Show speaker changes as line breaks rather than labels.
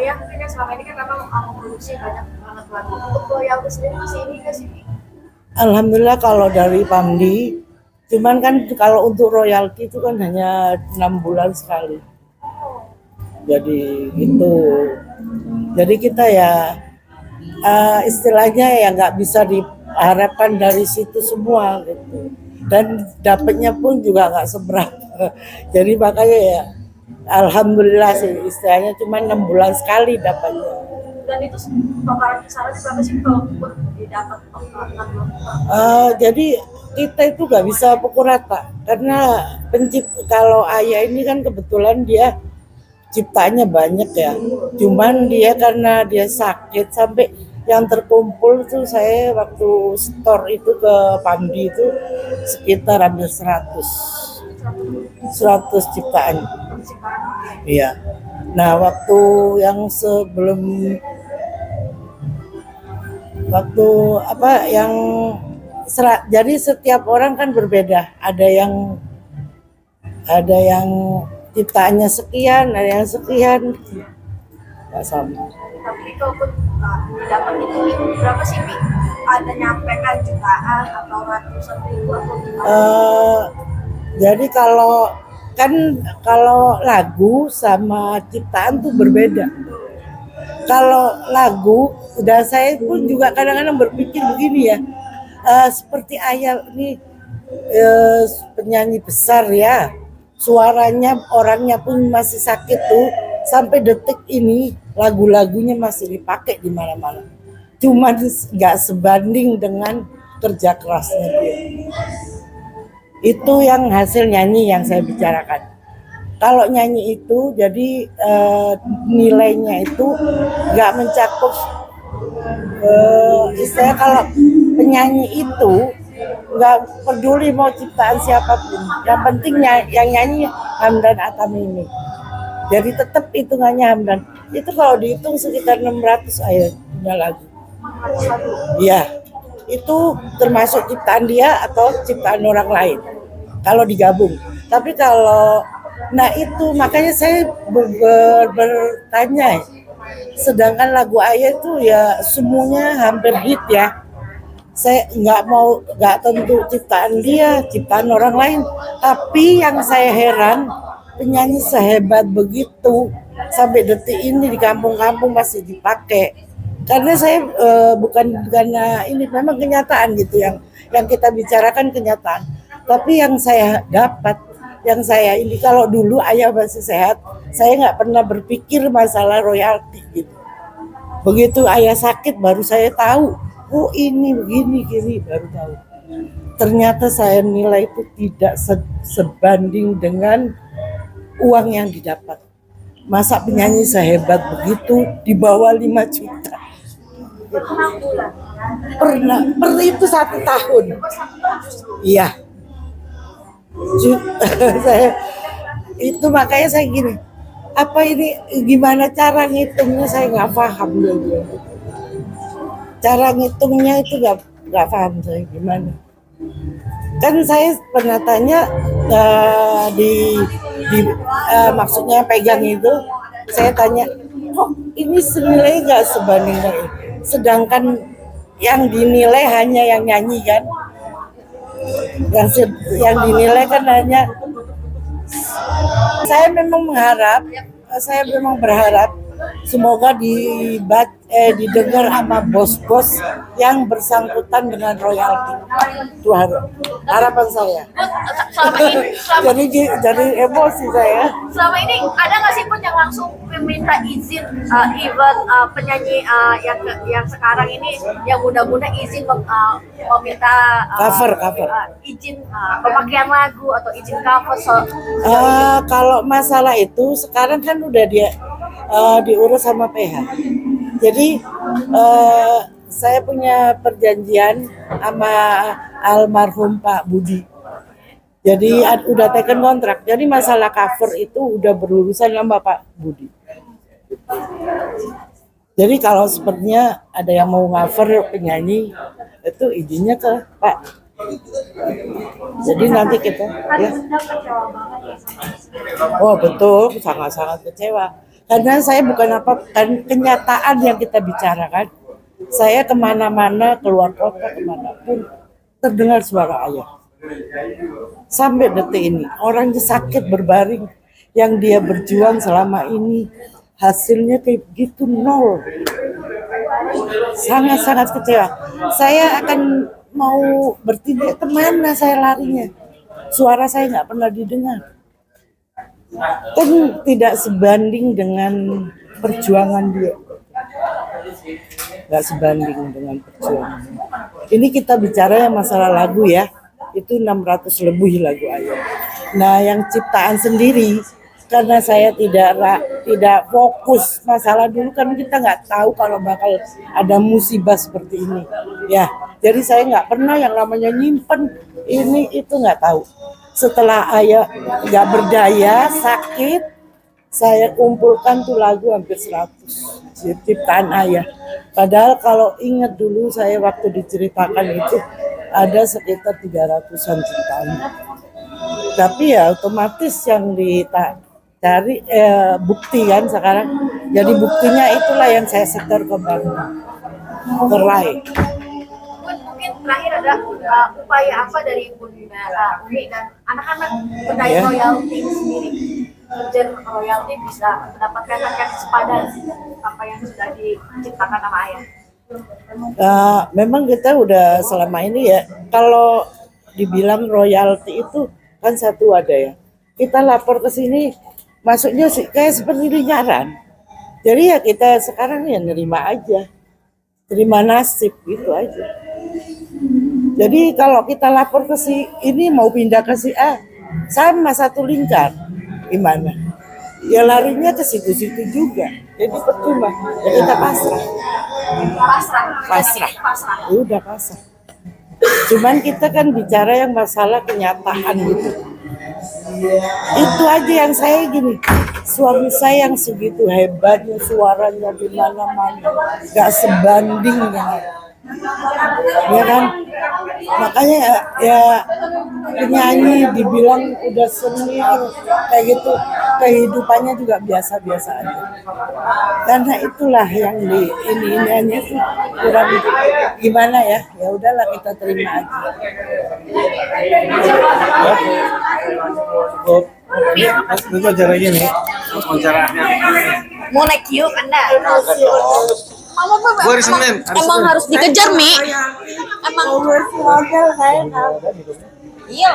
ayah mungkin yang selama ini kan memang memproduksi banyak banget lagu. Untuk royalti sendiri masih ini nggak sih?
Alhamdulillah kalau dari Pamdi, cuman kan kalau untuk royalti itu kan hanya 6 bulan sekali. Jadi gitu. Jadi kita ya istilahnya ya nggak bisa diharapkan dari situ semua gitu. Dan dapatnya pun juga nggak seberapa. Jadi makanya ya alhamdulillah sih istilahnya cuma 6 bulan sekali dapatnya.
Dan itu total kisarannya berapa sih kalau buat didapat
Jadi kita itu nggak bisa pukul rata karena kalau ayah ini kan kebetulan dia ciptanya banyak ya. Cuman dia karena dia sakit sampai yang terkumpul tuh saya waktu store itu ke Pamdi itu sekitar hampir 100 ciptaan. Iya. Nah, waktu apa yang jadi setiap orang kan berbeda. Ada yang ciptaannya sekian, ada yang sekian. Nggak sama.
tapi kalau didapat itu berapa sih Pi? Ada nyampe kan jutaan atau ratusan ribu atau gimana?
Jadi kalau lagu sama ciptaan tuh berbeda. Kalau lagu, udah saya pun juga kadang-kadang berpikir begini ya, seperti ayah ini penyanyi besar ya, suaranya orangnya pun masih sakit tuh, sampai detik ini lagu-lagunya masih dipakai di mana-mana. Cuma nggak sebanding dengan kerja kerasnya dia. Itu yang hasil nyanyi yang saya bicarakan. Kalau nyanyi itu jadi nilainya itu nggak mencakup istilahnya kalau penyanyi itu nggak peduli mau ciptaan siapapun, yang penting yang nyanyi Hamdan Atamimi. Jadi tetap hitungannya Hamdan. Itu kalau dihitung sekitar 600 ayat punya lagu. Iya, itu termasuk ciptaan dia atau ciptaan orang lain kalau digabung. Tapi nah itu makanya saya bertanya, sedangkan lagu ayah itu ya semuanya hampir hit ya. Saya nggak tentu ciptaan dia, ciptaan orang lain. Tapi yang saya heran, penyanyi sehebat begitu sampai detik ini di kampung-kampung masih dipakai. Karena saya bukan ini memang kenyataan gitu yang kita bicarakan kenyataan. Tapi yang saya dapat, yang saya ini kalau dulu ayah masih sehat, saya nggak pernah berpikir masalah royalti gitu. Begitu ayah sakit baru saya tahu, oh ini begini gini baru tahu. Ternyata saya nilai itu tidak sebanding dengan uang yang didapat. Masa penyanyi sehebat begitu di bawah 5 juta. Pernah itu 1 tahun. Iya. Saya itu makanya saya gini, apa ini gimana cara ngitungnya saya nggak paham dulu. Cara ngitungnya itu nggak paham saya gimana. Kan saya pernah tanya maksudnya pegang itu, saya tanya kok ini senilai nggak sebanding dengan, sedangkan yang dinilai hanya yang nyanyi kan, yang dinilai kan hanya. Saya memang berharap semoga didengar sama bos-bos yang bersangkutan dengan royalti. Itu harapan saya. Jadi emosi saya.
Selama ini ada nggak sih pun yang langsung meminta izin even penyanyi yang sekarang ini yang muda-muda izin meminta
cover
izin pemakaian lagu atau izin cover
kalau masalah itu sekarang kan udah diurus sama PH. Jadi saya punya perjanjian sama almarhum Pak Budi. Jadi udah taken kontrak. Jadi masalah cover itu udah berurusan sama Pak Budi. Jadi kalau sepertinya ada yang mau cover penyanyi itu izinnya ke Pak. Jadi nanti kita ya. Oh betul, sangat-sangat kecewa. Karena saya bukan apa, kan kenyataan yang kita bicarakan. Saya kemana-mana, keluar kota, kemanapun, terdengar suara ayah. Sampai detik ini, orangnya sakit berbaring, yang dia berjuang selama ini, hasilnya kayak gitu, nol. Sangat-sangat kecewa. Saya akan mau bertindak, kemana saya larinya? Suara saya nggak pernah didengar. Kan tidak sebanding dengan perjuangan dia. Nggak sebanding dengan perjuangan. Ini kita bicara yang masalah lagu ya. Itu 600 lebih lagu ayah. Nah yang ciptaan sendiri, karena saya tidak fokus masalah dulu, kan kita nggak tahu kalau bakal ada musibah seperti ini. Ya, jadi saya nggak pernah yang namanya nyimpen ini itu, nggak tahu. Setelah ayah nggak berdaya, sakit, saya kumpulkan tuh lagu hampir 100 ciptaan ayah. Padahal kalau ingat dulu saya waktu diceritakan itu ada sekitar 300-an ciptaan. Tapi ya otomatis yang dicari bukti kan sekarang. Jadi buktinya itulah yang saya setor ke Bandung, ke Rai.
Mungkin terakhir ada upaya apa dari Umi dan anak-anak terkait royalti sendiri, dan royalti bisa mendapatkan hak sepadan apa yang sudah diciptakan sama ayah.
Memang kita udah selama ini ya, kalau dibilang royalti itu kan satu ada ya. Kita lapor ke sini, masuknya sih kayak seperti lingkaran. Jadi ya kita sekarang ya nerima aja, terima nasib gitu aja. Jadi kalau kita lapor ke si ini mau pindah ke si A, sama satu lingkar, gimana? Ya larinya ke situ-situ juga. Jadi percuma. Ya kita pasrah. Udah pasrah. Cuman kita kan bicara yang masalah kenyataan gitu. Itu aja yang saya gini. Suami saya yang segitu hebatnya, suaranya di mana-mana, gak sebanding dengan, ya kan? Makanya ya penyanyi dibilang udah senior kayak gitu, kehidupannya juga biasa-biasa aja. Karena itulah yang di ini tuh kurang gimana ya? Ya udahlah kita terima aja.
Itu acara gini, wawancaranya.
Mau naik yuk Anda.
Gua hari Senin.
Emang harus dikejar, Mi. Emang
Model saya
iya.